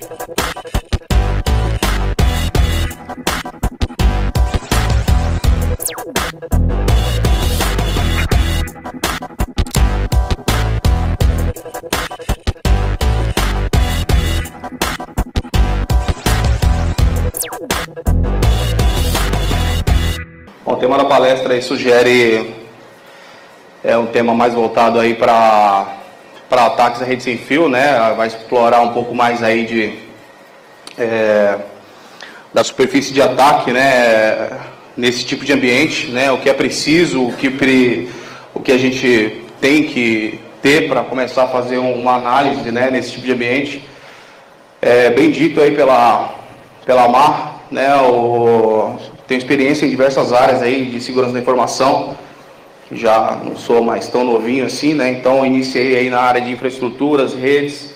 Bom, o tema da palestra aí sugere um tema mais voltado aí para ataques à rede sem fio, né? Vai explorar um pouco mais aí da superfície de ataque, né? Nesse tipo de ambiente, né? O que é preciso, o que a gente tem que ter para começar a fazer uma análise, né? Nesse tipo de ambiente. Bem dito aí pela Mar, né? Tenho experiência em diversas áreas aí de segurança da informação, já não sou mais tão novinho assim, né? Então iniciei aí na área de infraestruturas, redes.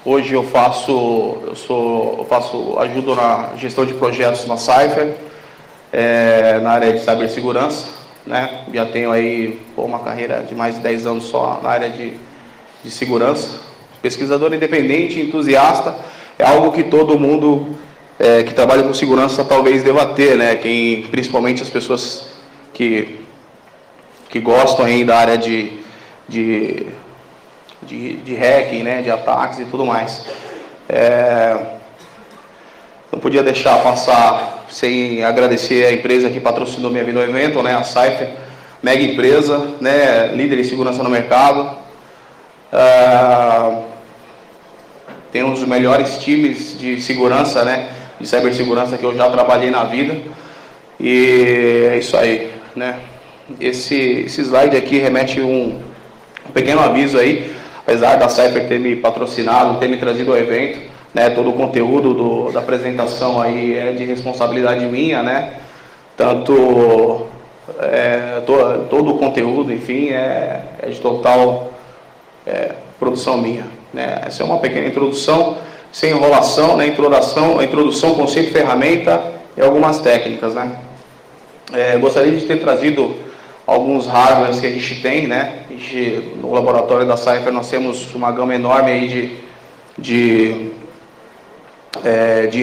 Hoje eu ajudo na gestão de projetos na Cypher, na área de cibersegurança, né? Já tenho aí uma carreira de mais de 10 anos só na área de segurança. Pesquisador independente, entusiasta, é algo que todo mundo que trabalha com segurança talvez deva ter, né? Principalmente as pessoas que gostam aí da área de hacking, né? De ataques e tudo mais. Não podia deixar passar sem agradecer a empresa que patrocinou minha vinda ao evento, né? A Cypher, mega empresa, né? Líder em segurança no mercado. Tem um dos melhores times de segurança, né? De cibersegurança que eu já trabalhei na vida. E é isso aí, né? Esse slide aqui remete um pequeno aviso aí, apesar da Cypher ter me patrocinado, ter me trazido ao evento, né? Todo o conteúdo da apresentação aí é de responsabilidade minha, né? Tanto todo o conteúdo, enfim, é de total produção minha, né? Essa é uma pequena introdução, sem enrolação, né? Introdução, conceito, ferramenta e algumas técnicas, né? Gostaria de ter trazido alguns hardwares que a gente tem, né? No laboratório da Cypher nós temos uma gama enorme aí de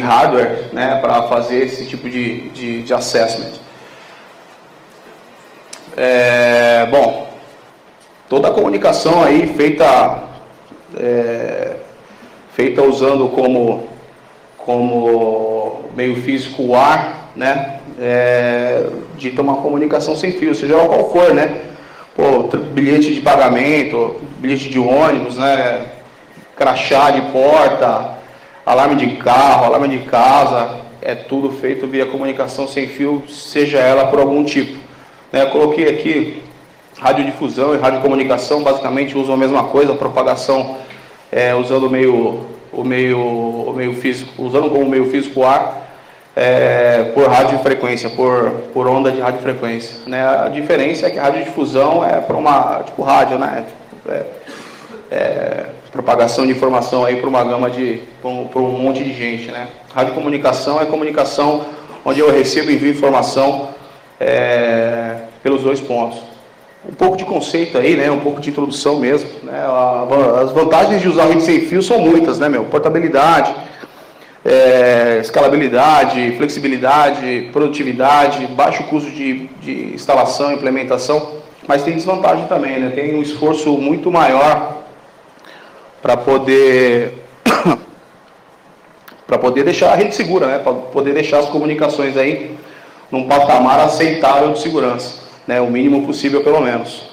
hardware, né? Para fazer esse tipo de assessment. Bom, toda a comunicação aí feita usando como meio físico o ar, né? Dita uma comunicação sem fio, seja qual for, né? Bilhete de pagamento, bilhete de ônibus, né? Crachá de porta, alarme de carro, alarme de casa, é tudo feito via comunicação sem fio, seja ela por algum tipo, né? Eu coloquei aqui radiodifusão e radiocomunicação, basicamente usam a mesma coisa, a propagação usando o meio físico, usando como meio físico o ar, por radiofrequência, por onda de radiofrequência, né? A diferença é que a radiodifusão é para uma, tipo rádio, né? Propagação de informação aí para uma gama para um monte de gente, né? Radiocomunicação é comunicação onde eu recebo e envio informação pelos dois pontos. Um pouco de conceito aí, né? Um pouco de introdução mesmo, né? As vantagens de usar rede sem fio são muitas, né, meu? Portabilidade, escalabilidade, flexibilidade, produtividade, baixo custo de instalação e implementação, mas tem desvantagem também, né? Tem um esforço muito maior para poder deixar a rede segura, né? Para poder deixar as comunicações aí num patamar aceitável de segurança, né? O mínimo possível, pelo menos.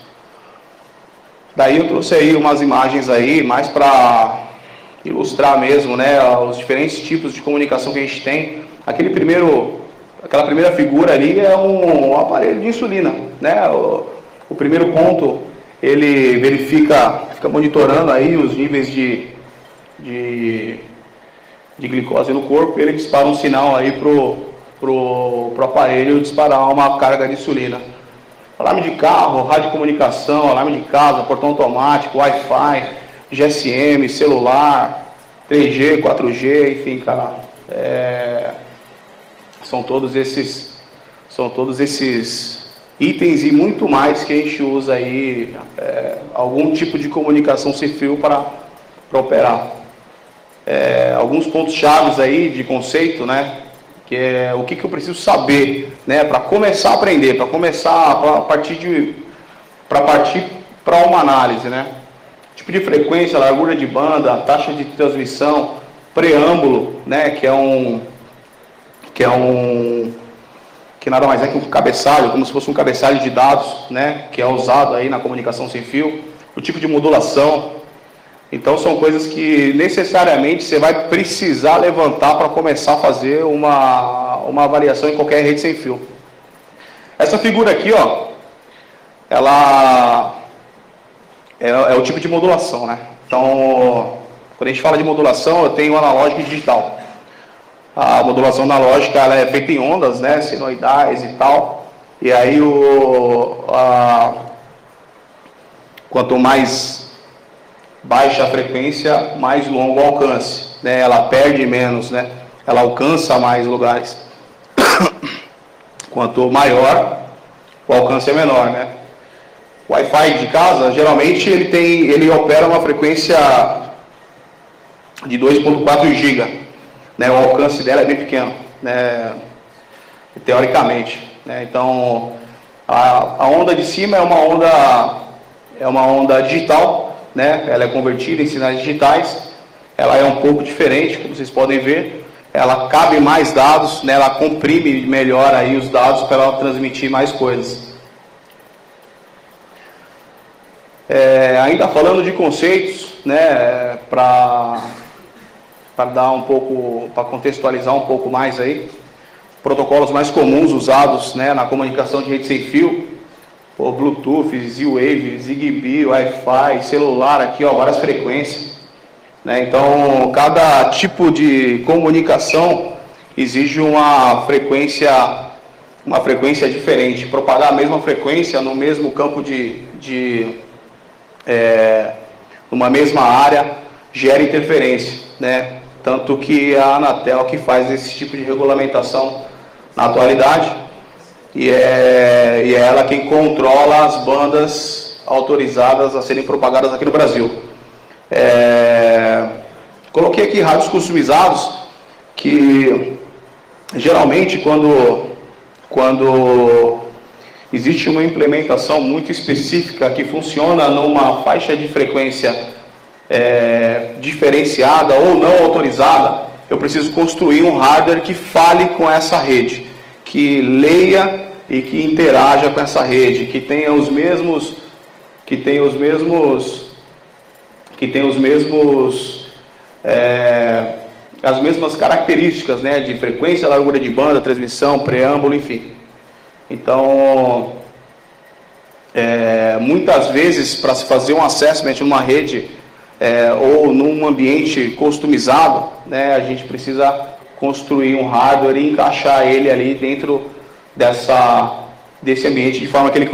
Daí eu trouxe aí umas imagens aí, mais para ilustrar mesmo, né? Os diferentes tipos de comunicação que a gente tem. Aquela primeira figura ali é um aparelho de insulina, né? O primeiro ponto, ele fica monitorando aí os níveis de glicose no corpo, e ele dispara um sinal aí pro aparelho disparar uma carga de insulina. Alarme de carro, radiocomunicação, alarme de casa, portão automático, Wi-Fi, GSM, celular, 3G, 4G, enfim, cara, são todos esses itens e muito mais que a gente usa aí, algum tipo de comunicação sem fio para operar. Alguns pontos chaves aí de conceito, né? Que é o que eu preciso saber, né? Para começar a aprender, para partir para uma análise, né? Tipo de frequência, largura de banda, taxa de transmissão, preâmbulo, né? Que nada mais é que um cabeçalho, como se fosse um cabeçalho de dados, né? Que é usado aí na comunicação sem fio, o tipo de modulação. Então são coisas que necessariamente você vai precisar levantar para começar a fazer uma avaliação em qualquer rede sem fio. Essa figura aqui, ó, ela é o tipo de modulação, né? Então, quando a gente fala de modulação, eu tenho analógico e digital. A modulação analógica ela é feita em ondas, né? Sinoidais e tal. E aí quanto mais baixa a frequência, mais longo o alcance, né? Ela perde menos, né? Ela alcança mais lugares. Quanto maior, o alcance é menor, né? O Wi-Fi de casa, geralmente ele opera uma frequência de 2.4 GB, né? O alcance dela é bem pequeno, né? Teoricamente, né? Então, a onda de cima é uma onda digital, né? Ela é convertida em sinais digitais, ela é um pouco diferente, como vocês podem ver, ela cabe mais dados, né? Ela comprime melhor aí os dados para ela transmitir mais coisas. Ainda falando de conceitos, né? Para dar um pouco, para contextualizar um pouco mais aí, protocolos mais comuns usados, né, na comunicação de rede sem fio, o Bluetooth, Z-Wave, Zigbee, Wi-Fi, celular, aqui, ó, várias frequências, né? Então, cada tipo de comunicação exige uma frequência diferente. Propagar a mesma frequência no mesmo campo numa mesma área gera interferência, né? Tanto que a Anatel que faz esse tipo de regulamentação na atualidade, e é ela quem controla as bandas autorizadas a serem propagadas aqui no Brasil. Coloquei aqui rádios customizados, que geralmente quando existe uma implementação muito específica que funciona numa faixa de frequência diferenciada ou não autorizada, eu preciso construir um hardware que fale com essa rede, que leia e que interaja com essa rede, que tenha as mesmas características, né, de frequência, largura de banda, transmissão, preâmbulo, enfim. Então, muitas vezes, para se fazer um assessment numa rede ou num ambiente customizado, né, a gente precisa construir um hardware e encaixar ele ali dentro desse ambiente de forma que ela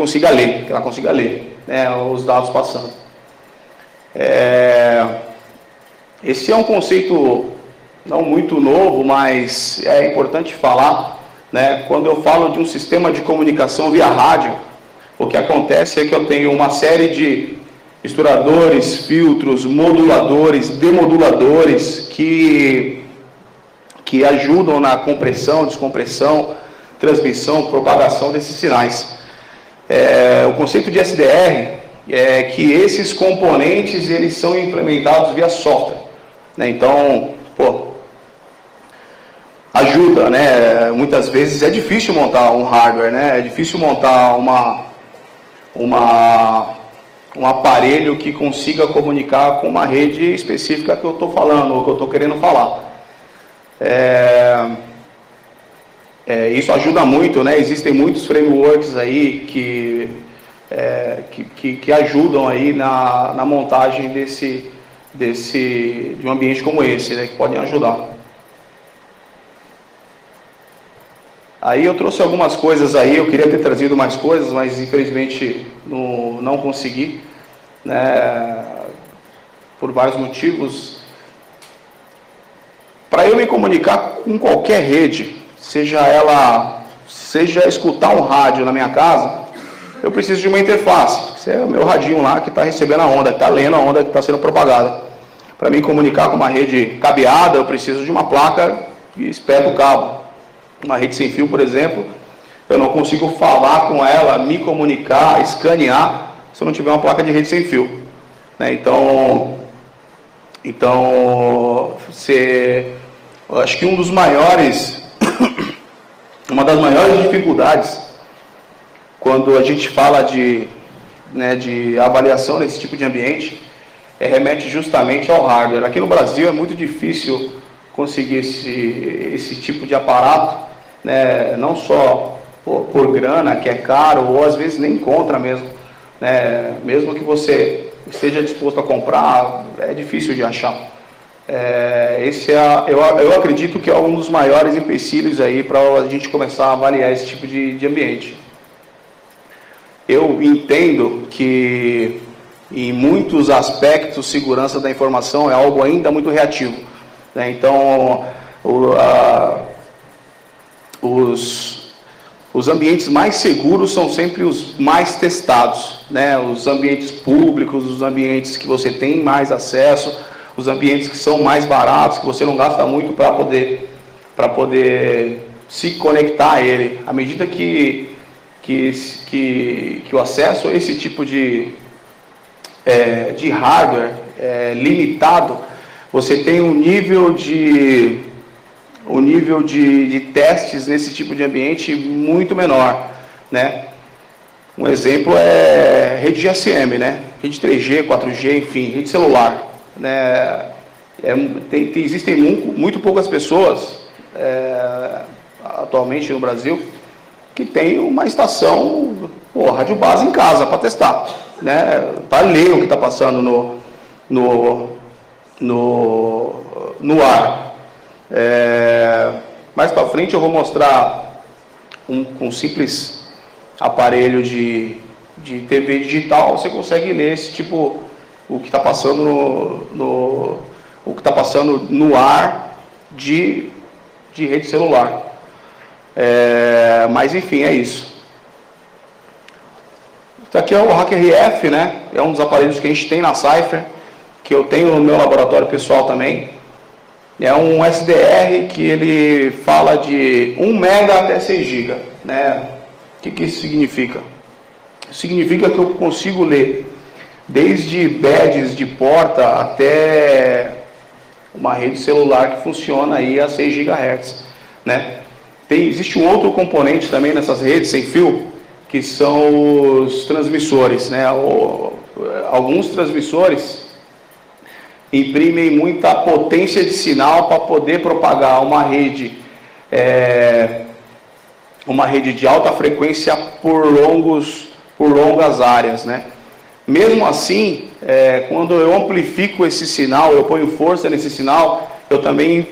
consiga ler, né, os dados passando. Esse é um conceito não muito novo, mas é importante falar, né? Quando eu falo de um sistema de comunicação via rádio, o que acontece é que eu tenho uma série de misturadores, filtros, moduladores, demoduladores que ajudam na compressão, descompressão, transmissão, propagação desses sinais. O conceito de SDR é que esses componentes eles são implementados via software, né? Então, ajuda, né? Muitas vezes é difícil montar um hardware, né? É difícil montar um aparelho que consiga comunicar com uma rede específica que eu estou falando, ou que eu estou querendo falar. Isso ajuda muito, né? Existem muitos frameworks aí que ajudam aí na montagem de um ambiente como esse, né? Que podem ajudar. Aí eu trouxe algumas coisas aí, eu queria ter trazido mais coisas, mas infelizmente não consegui, né? Por vários motivos. Para eu me comunicar com qualquer rede, seja escutar um rádio na minha casa, eu preciso de uma interface. Esse é o meu radinho lá que está recebendo a onda, que está lendo a onda que está sendo propagada. Para me comunicar com uma rede cabeada, eu preciso de uma placa que espeta o cabo. Uma rede sem fio, por exemplo, eu não consigo falar com ela, me comunicar, escanear, se eu não tiver uma placa de rede sem fio. Né? Então, eu acho que uma das maiores dificuldades quando a gente fala de avaliação nesse tipo de ambiente remete justamente ao hardware. Aqui no Brasil é muito difícil conseguir esse tipo de aparato, né? Não só por grana, que é caro, ou às vezes nem encontra mesmo. Né? Mesmo que você esteja disposto a comprar, é difícil de achar. Eu acredito que é um dos maiores empecilhos aí para a gente começar a avaliar esse tipo de ambiente. Eu entendo que em muitos aspectos segurança da informação é algo ainda muito reativo. Né? Então, os ambientes mais seguros são sempre os mais testados, né? Os ambientes públicos, os ambientes que você tem mais acesso, os ambientes que são mais baratos, que você não gasta muito para poder se conectar a ele. À medida que o acesso a esse tipo de hardware limitado, você tem um nível de testes nesse tipo de ambiente muito menor, né? Um exemplo é rede GSM, né? Rede 3G, 4G, enfim, rede celular, né? Existem muito poucas pessoas atualmente no Brasil que tem uma estação rádio base em casa para testar, né? Para ler o que está passando no ar. Mais para frente eu vou mostrar um simples aparelho de TV digital. Você consegue ler esse tipo, o que está passando no ar de rede celular. Mas enfim, é isso. Isso aqui é o HackerRF, né? É um dos aparelhos que a gente tem na Cypher, que eu tenho no meu laboratório pessoal também. É um SDR que ele fala de 1 mega até 6 GB, né? O que isso significa? Significa que eu consigo ler desde badges de porta até uma rede celular que funciona aí a 6 GHz, né? Existe um outro componente também nessas redes sem fio, que são os transmissores, né? Alguns transmissores imprimem muita potência de sinal para poder propagar uma rede de alta frequência por longas áreas, né? Mesmo assim, quando eu amplifico esse sinal, eu ponho força nesse sinal, eu também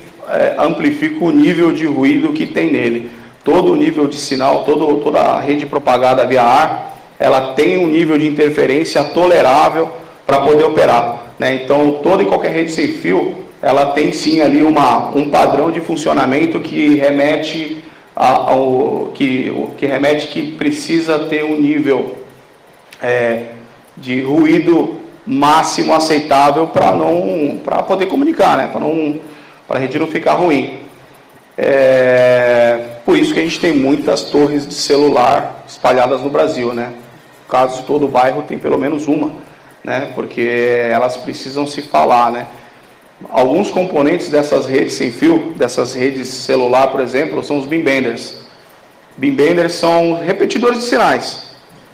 amplifico o nível de ruído que tem nele. Todo o nível de sinal, toda a rede propagada via ar, ela tem um nível de interferência tolerável para poder operar. Né? Então, toda e qualquer rede sem fio, ela tem sim ali um padrão de funcionamento que remete que precisa ter um nível de ruído máximo aceitável para poder comunicar, né? Para a rede não ficar ruim. Por isso que a gente tem muitas torres de celular espalhadas no Brasil, né? No caso, todo bairro tem pelo menos uma, né? Porque elas precisam se falar, né? Alguns componentes dessas redes sem fio, dessas redes celular, por exemplo, são os beam benders. Beam benders são repetidores de sinais.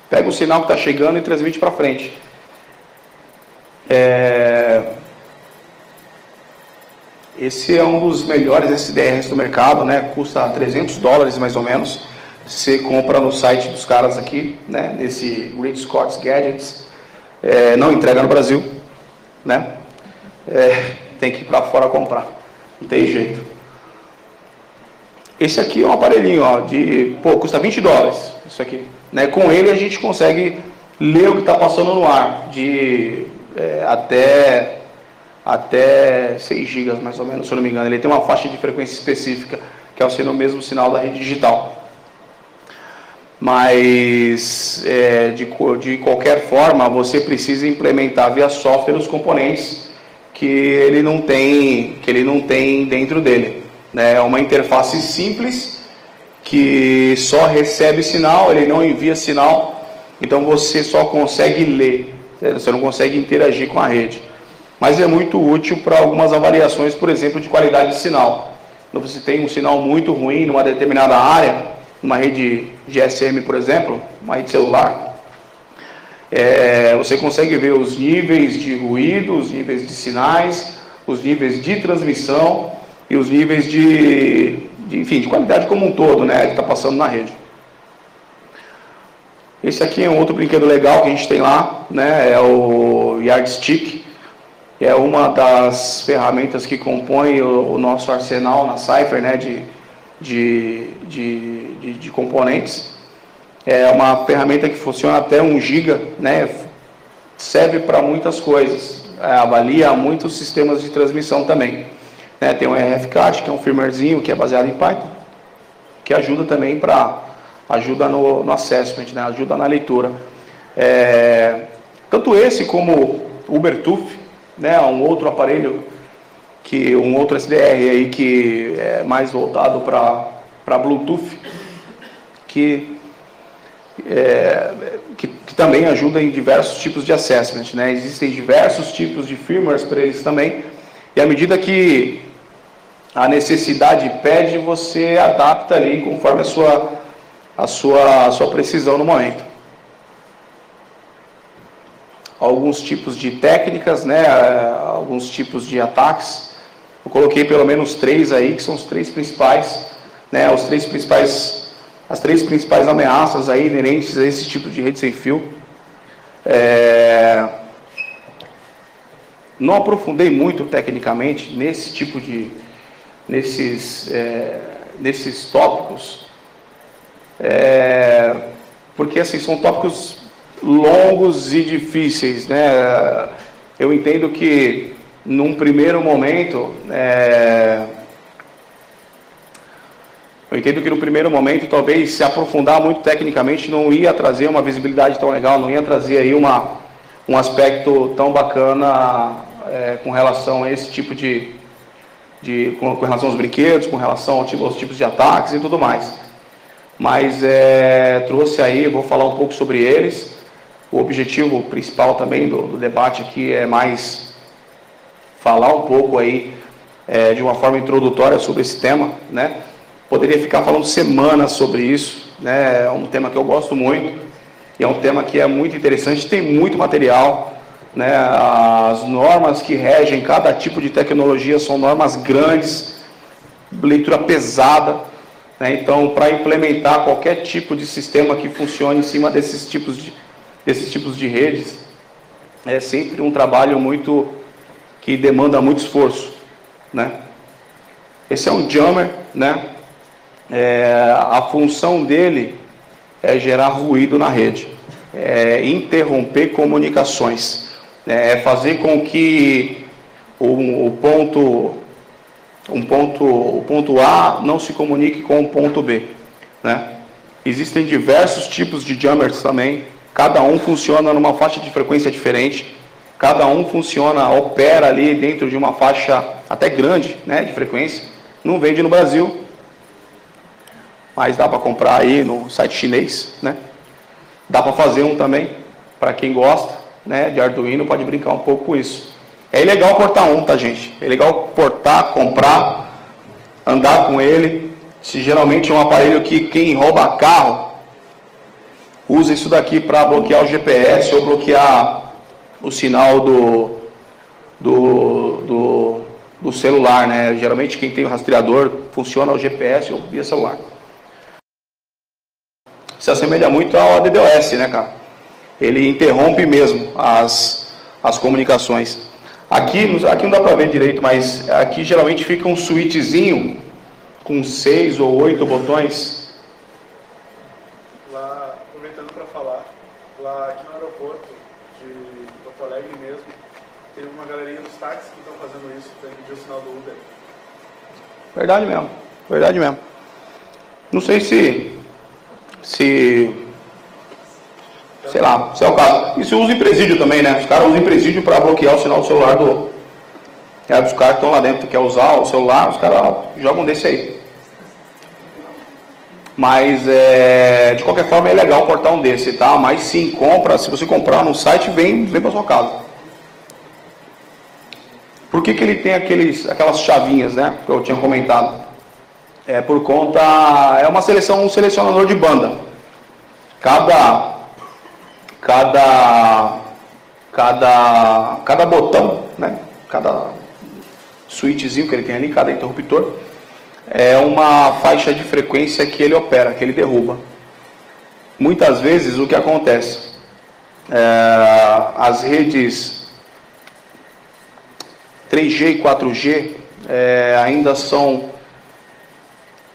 Pega o sinal que está chegando e transmite para frente. Esse é um dos melhores SDRs do mercado, né? Custa $300 mais ou menos. Você compra no site dos caras aqui, né? Nesse Great Scots Gadgets. Não entrega no Brasil, né? Tem que ir para fora comprar. Não tem jeito. Esse aqui é um aparelhinho, ó, custa $20. Isso aqui, né? Com ele a gente consegue ler o que está passando no ar, até 6 GB mais ou menos, se eu não me engano. Ele tem uma faixa de frequência específica, que é o mesmo sinal da rede digital. Mas, de qualquer forma, você precisa implementar via software os componentes que ele não tem dentro dele, né? É uma interface simples que só recebe sinal, ele não envia sinal, então você só consegue ler, você não consegue interagir com a rede. Mas é muito útil para algumas avaliações, por exemplo, de qualidade de sinal. Quando você tem um sinal muito ruim numa determinada área, numa rede GSM, por exemplo, uma rede celular, você consegue ver os níveis de ruído, os níveis de sinais, os níveis de transmissão e os níveis de qualidade como um todo, né, que está passando na rede. Esse aqui é um outro brinquedo legal que a gente tem lá, né, é o Yardstick, que é uma das ferramentas que compõe o nosso arsenal na Cypher, né, de componentes. É uma ferramenta que funciona até 1 GB, né, serve para muitas coisas, avalia muitos sistemas de transmissão também. Né, tem o RFCAT, que é um firmwarezinho que é baseado em Python, que ajuda também ajuda no assessment, né, ajuda na leitura. Tanto esse como o Ubertooth, né, um outro aparelho, um outro SDR aí que é mais voltado para Bluetooth, que também ajuda em diversos tipos de assessment, né? Existem diversos tipos de firmwares para eles também, e à medida que a necessidade pede, você adapta ali conforme a sua precisão no momento. Alguns tipos de técnicas, né, alguns tipos de ataques. Eu coloquei pelo menos 3 aí, que são os 3 principais, né, as 3 principais ameaças aí inerentes a esse tipo de rede sem fio. Não aprofundei muito tecnicamente nesses tópicos, porque assim, são tópicos longos e difíceis, né? Eu entendo que num primeiro momento, talvez se aprofundar muito tecnicamente não ia trazer uma visibilidade tão legal, não ia trazer aí um aspecto tão bacana com relação a esse tipo com relação aos brinquedos, com relação aos tipos de ataques e tudo mais. Mas trouxe aí, eu vou falar um pouco sobre eles. O objetivo principal também do debate aqui é mais falar um pouco aí de uma forma introdutória sobre esse tema, né? Poderia ficar falando semanas sobre isso, né? É um tema que eu gosto muito e é um tema que é muito interessante, tem muito material, né? As normas que regem cada tipo de tecnologia são normas grandes, leitura pesada, né? Então, para implementar qualquer tipo de sistema que funcione em cima desses tipos de redes, é sempre um trabalho que demanda muito esforço, né? Esse é um jammer, né? A função dele é gerar ruído na rede, interromper comunicações, fazer com que o ponto A não se comunique com o ponto B, né? Existem diversos tipos de jammers também, cada um funciona numa faixa de frequência diferente, cada um opera ali dentro de uma faixa até grande, né, de frequência. Não vende no Brasil, mas dá para comprar aí no site chinês, né? Dá para fazer um também, para quem gosta, né, de Arduino, pode brincar um pouco com isso. É legal portar um, tá, gente? É legal portar, comprar, andar com ele. Se geralmente é um aparelho que quem rouba carro usa isso daqui para bloquear o GPS ou bloquear o sinal do celular, né? Geralmente quem tem o rastreador funciona o GPS ou via celular. Se assemelha muito ao DDoS, né, cara? Ele interrompe mesmo as comunicações. Aqui não dá para ver direito, mas aqui geralmente fica um switchzinho com 6 ou 8 botões. Lá, aproveitando para falar, lá aqui no aeroporto de Porto Alegre mesmo, tem uma galerinha dos táxis que estão fazendo isso para impedir o sinal do Uber. Verdade mesmo. Não sei sei lá, se é o caso. Isso usa em presídio também, né? Os caras usam em presídio para bloquear o sinal do celular Aí os caras estão lá dentro, quer usar o celular, os caras jogam desse aí. Mas, de qualquer forma, é legal cortar um desse, tá? Mas sim, compra, se você comprar no site, vem para sua casa. Por que ele tem aquelas chavinhas, né? Que eu tinha comentado. Por conta, é uma seleção, um selecionador de banda. Cada botão, né? Cada switchzinho que ele tem ali, cada interruptor, é uma faixa de frequência que ele opera, que ele derruba. Muitas vezes o que acontece? As redes 3G e 4G ainda são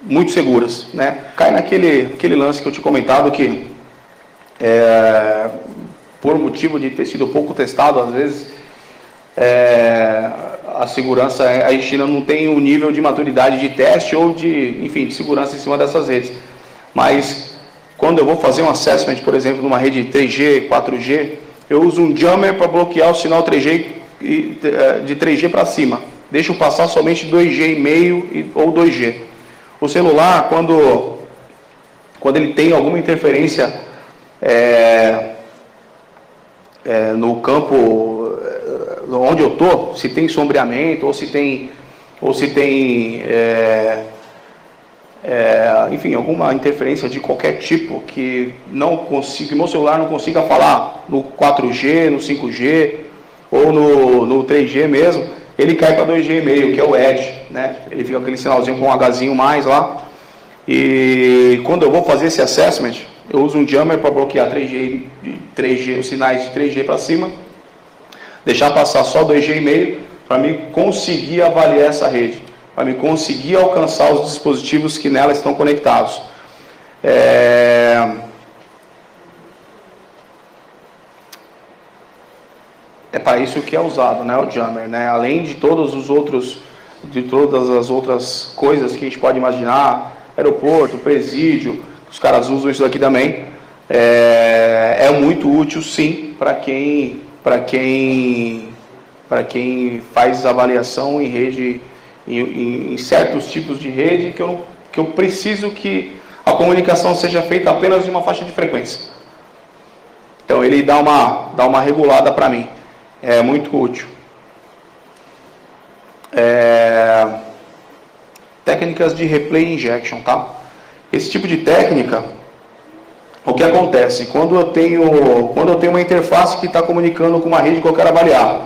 muito seguras, né? Cai naquele lance que eu tinha comentado que por motivo de ter sido pouco testado, às vezes a segurança, a China não tem o nível de maturidade de teste ou de segurança em cima dessas redes. Mas quando eu vou fazer um assessment, por exemplo, numa rede 3G, 4G, eu uso um jammer para bloquear o sinal 3G de 3G para cima. Deixo passar somente 2G e meio ou 2G. O celular, quando ele tem alguma interferência no campo onde eu estou, se tem sombreamento ou se tem alguma interferência de qualquer tipo que meu celular não consiga falar no 4G, no 5G ou no 3G mesmo, ele cai para 2G,5, que é o Edge, né? Ele fica aquele sinalzinho com um Hzinho mais lá. E quando eu vou fazer esse assessment, eu uso um jammer para bloquear 3G, os sinais de 3G para cima, deixar passar só 2G,5 para mim conseguir avaliar essa rede, para mim conseguir alcançar os dispositivos que nela estão conectados. É para isso que é usado, né, o jammer, né? Além de todas as outras coisas que a gente pode imaginar, aeroporto, presídio, os caras usam isso daqui também. É muito útil, sim, para quem faz avaliação em rede, em certos tipos de rede que eu preciso que a comunicação seja feita apenas de uma faixa de frequência. Então ele dá uma regulada para mim. É muito útil. Técnicas de replay injection, tá? Esse tipo de técnica, o que acontece? Quando eu tenho uma interface que está comunicando com uma rede que eu quero avaliar,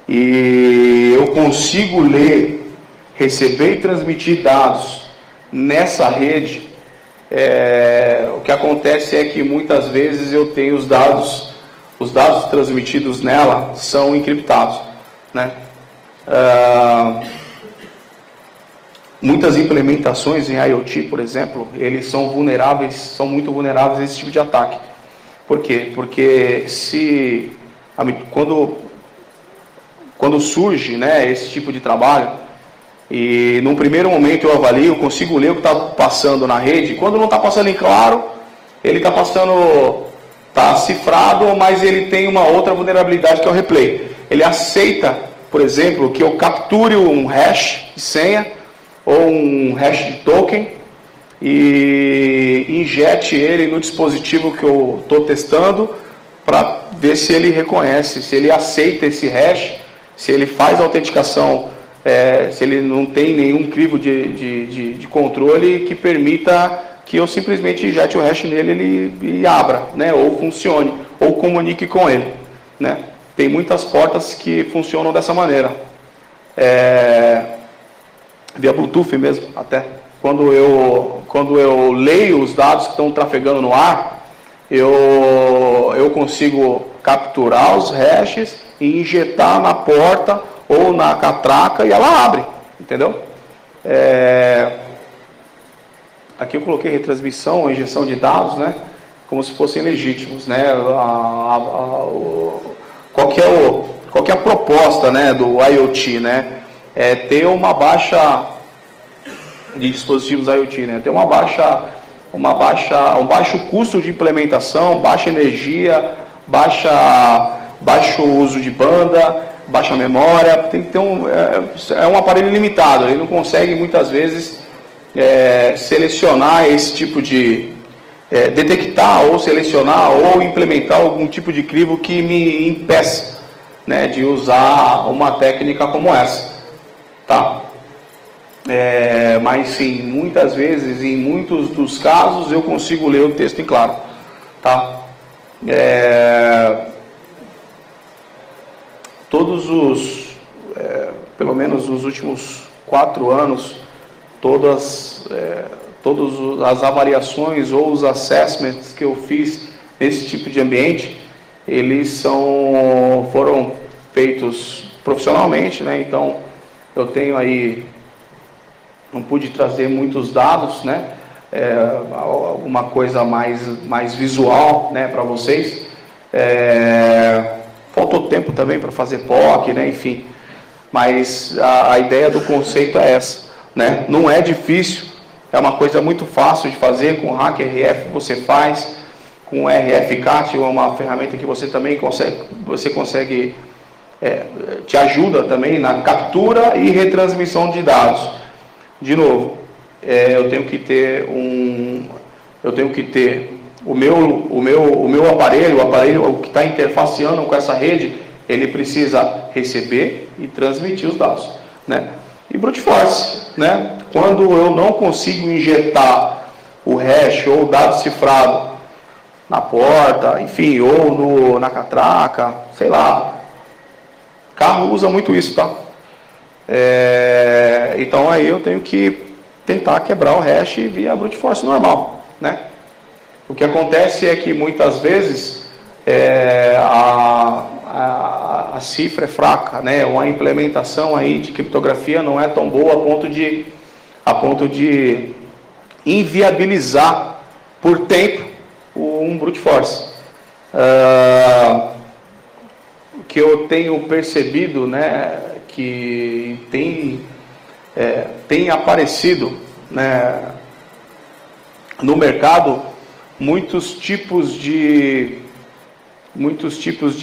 e eu consigo ler, receber e transmitir dados nessa rede, o que acontece é que muitas vezes eu tenho os dados transmitidos nela são encriptados, né? Muitas implementações em IoT, por exemplo, eles são muito vulneráveis a esse tipo de ataque. Por quê? Porque quando surge, né, esse tipo de trabalho, e num primeiro momento eu avalio, eu consigo ler o que está passando na rede, quando não está passando em claro, ele está cifrado, mas ele tem uma outra vulnerabilidade que é o replay. Ele aceita, por exemplo, que eu capture um hash de senha ou um hash de token e injete ele no dispositivo que eu estou testando para ver se ele reconhece, se ele aceita esse hash, se ele faz a autenticação, se ele não tem nenhum crivo de controle que permita que eu simplesmente injete o hash nele e abra, né, ou funcione, ou comunique com ele, né. Tem muitas portas que funcionam dessa maneira, via Bluetooth mesmo, até. Quando eu leio os dados que estão trafegando no ar, eu consigo capturar os hashes e injetar na porta ou na catraca e ela abre, entendeu? Aqui eu coloquei retransmissão, injeção de dados, né, como se fossem legítimos, né? Qual que é a proposta, né, do IoT, né? É ter uma baixa de dispositivos IoT, né? Ter um baixo custo de implementação, baixa energia, baixo uso de banda, baixa memória, tem que ter um aparelho limitado, ele não consegue muitas vezes selecionar esse tipo de, detectar ou selecionar ou implementar algum tipo de crivo que me impeça, né, de usar uma técnica como essa, tá? Mas sim, muitas vezes, em muitos dos casos, eu consigo ler o texto em claro, tá? Pelo menos nos últimos 4 anos, todas as avaliações ou os assessments que eu fiz nesse tipo de ambiente, eles foram feitos profissionalmente, né? Então, eu tenho aí, não pude trazer muitos dados, né? Alguma coisa mais visual, né, para vocês. Faltou tempo também para fazer POC, né? Enfim, mas a ideia do conceito é essa, né? Não é difícil, é uma coisa muito fácil de fazer. Com o HackRF você faz, com o RFCat, uma ferramenta que você também consegue, te ajuda também na captura e retransmissão de dados. De novo, eu tenho que ter o meu aparelho, o aparelho que está interfaceando com essa rede, ele precisa receber e transmitir os dados, né? E brute force, né? Quando eu não consigo injetar o hash ou o dado cifrado na porta, enfim, ou na catraca, sei lá, carro usa muito isso, tá? Então aí eu tenho que tentar quebrar o hash via brute force normal, né? O que acontece é que muitas vezes a cifra é fraca, né? Ou a implementação aí de criptografia não é tão boa a ponto de inviabilizar por tempo um brute force. O que eu tenho percebido, né, que tem aparecido, né, no mercado muitos tipos de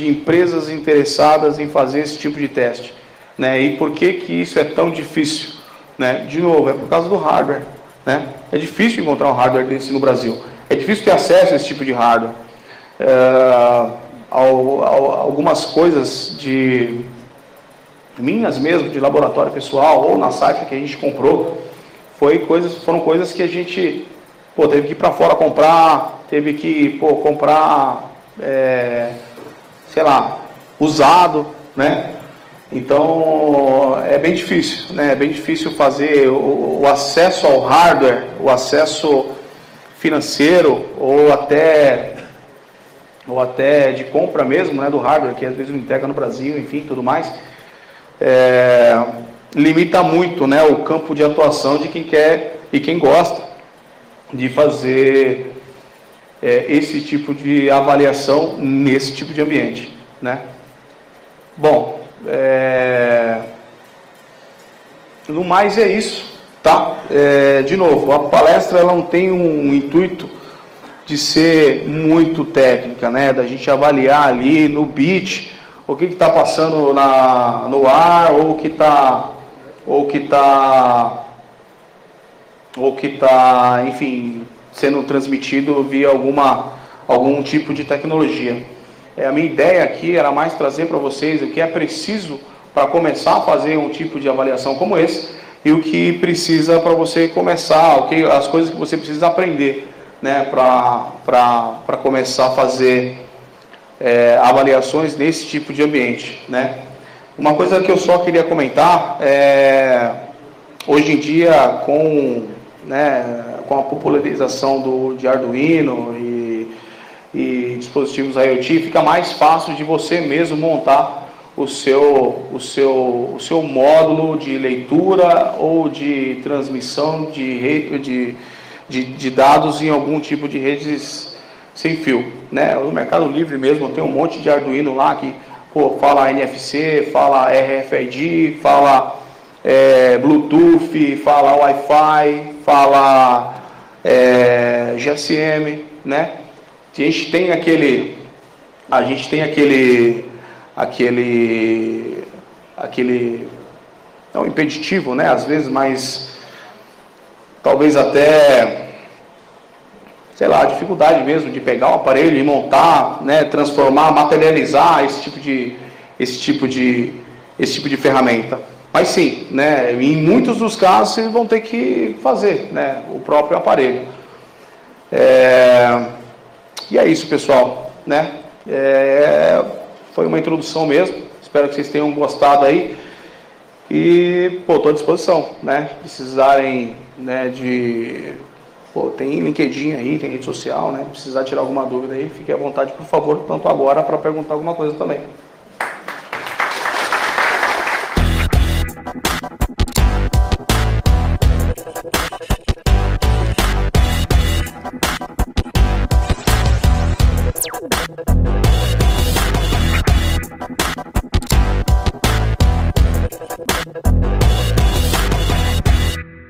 empresas interessadas em fazer esse tipo de teste, né? E por que isso é tão difícil, né? De novo, é por causa do hardware, né? É difícil encontrar um hardware desse no Brasil. É difícil ter acesso a esse tipo de hardware. Algumas coisas minhas mesmo, de laboratório pessoal, ou na site que a gente comprou, foram coisas que a gente teve que ir para fora comprar, teve que comprar, sei lá, usado, né? Então é bem difícil, né? É bem difícil fazer o acesso ao hardware, o acesso financeiro ou até de compra mesmo, né, do hardware, que às vezes não entrega no Brasil, enfim, tudo mais. Limita muito, né, o campo de atuação de quem quer e quem gosta de fazer esse tipo de avaliação nesse tipo de ambiente, né? Bom, no mais é isso, tá? De novo, a palestra ela não tem um intuito de ser muito técnica, né? Da gente avaliar ali no bit o que está passando no ar, ou o que está, enfim, sendo transmitido via algum tipo de tecnologia. A minha ideia aqui era mais trazer para vocês o que é preciso para começar a fazer um tipo de avaliação como esse, e o que precisa para você começar, as coisas que você precisa aprender, né, para começar a fazer avaliações nesse tipo de ambiente, né? Uma coisa que eu só queria comentar hoje em dia, com a popularização de Arduino e dispositivos IoT, fica mais fácil de você mesmo montar o seu módulo de leitura ou de transmissão de dados em algum tipo de redes sem fio, né? No Mercado Livre mesmo tem um monte de Arduino lá que fala NFC, fala RFID, fala Bluetooth, fala Wi-Fi, fala GSM, né? A gente tem aquele não impeditivo, né, às vezes, mas talvez até, sei lá, dificuldade mesmo de pegar o aparelho e montar, né, transformar, materializar esse tipo de ferramenta. Mas sim, né, em muitos dos casos vocês vão ter que fazer, né, o próprio aparelho. E é isso, pessoal, né? Foi uma introdução mesmo. Espero que vocês tenham gostado aí. E, pô, estou à disposição, né? Precisarem, né, tem LinkedIn aí, tem rede social, né? Precisar tirar alguma dúvida aí, fique à vontade, por favor, tanto agora para perguntar alguma coisa também.